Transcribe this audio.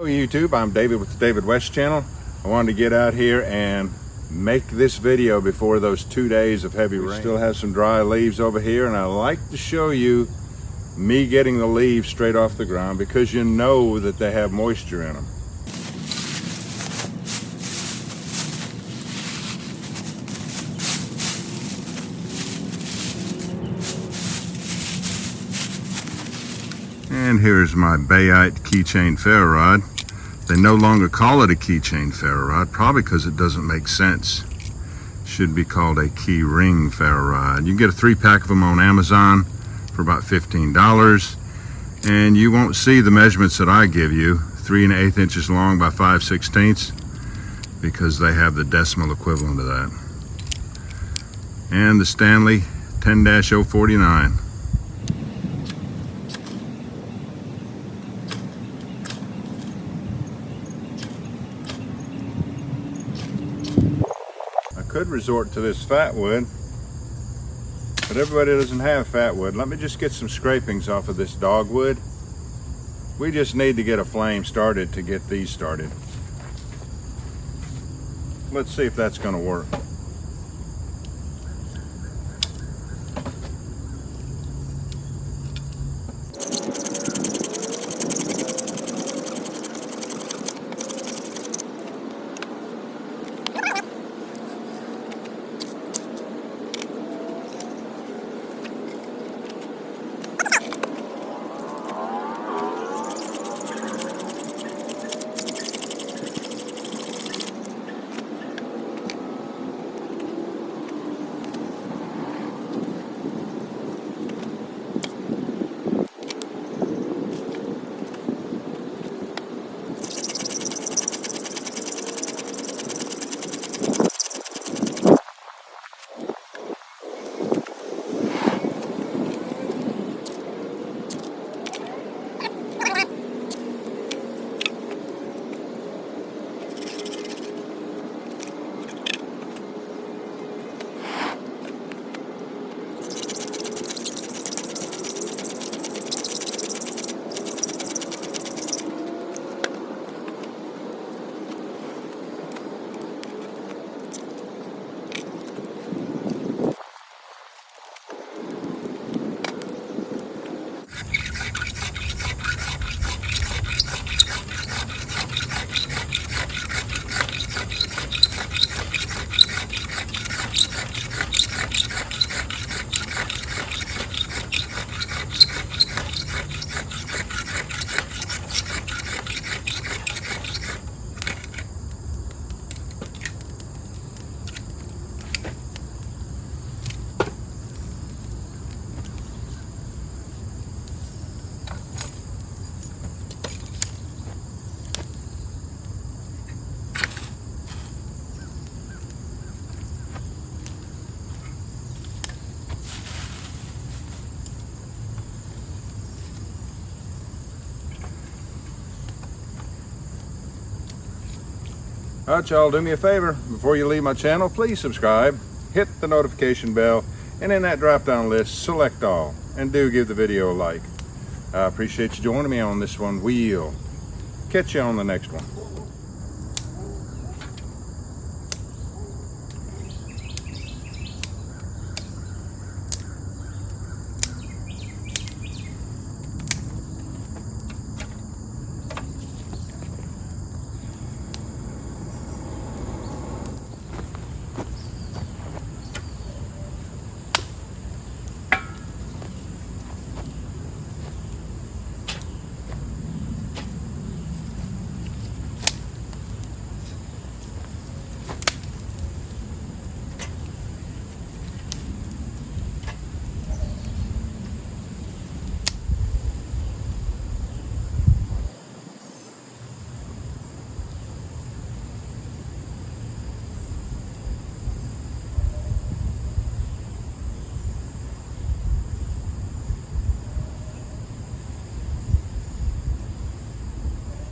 Hello YouTube, I'm David with the David West channel. I wanted to get out here and make this video before those 2 days of heavy rain. We still have some dry leaves over here, and I like to show you me getting the leaves straight off the ground because you know that they have moisture in them. And here's my Bayite keychain ferro rod. They no longer call it a keychain ferro rod, probably because it doesn't make sense. Should be called a key ring ferro rod. You can get a 3-pack of them on Amazon for about $15. And you won't see the measurements that I give you, 3 1/8 inches long by 5/16, because they have the decimal equivalent of that. And the Stanley 10-049. Could resort to this fat wood, but everybody doesn't have fat wood. Let me just get some scrapings off of this dogwood. We just need to get a flame started to get these started. Let's see if that's going to work. All right, y'all, do me a favor. Before you leave my channel, please subscribe, hit the notification bell, and in that drop-down list, select all, and do give the video a like. I appreciate you joining me on this one. We'll catch you on the next one.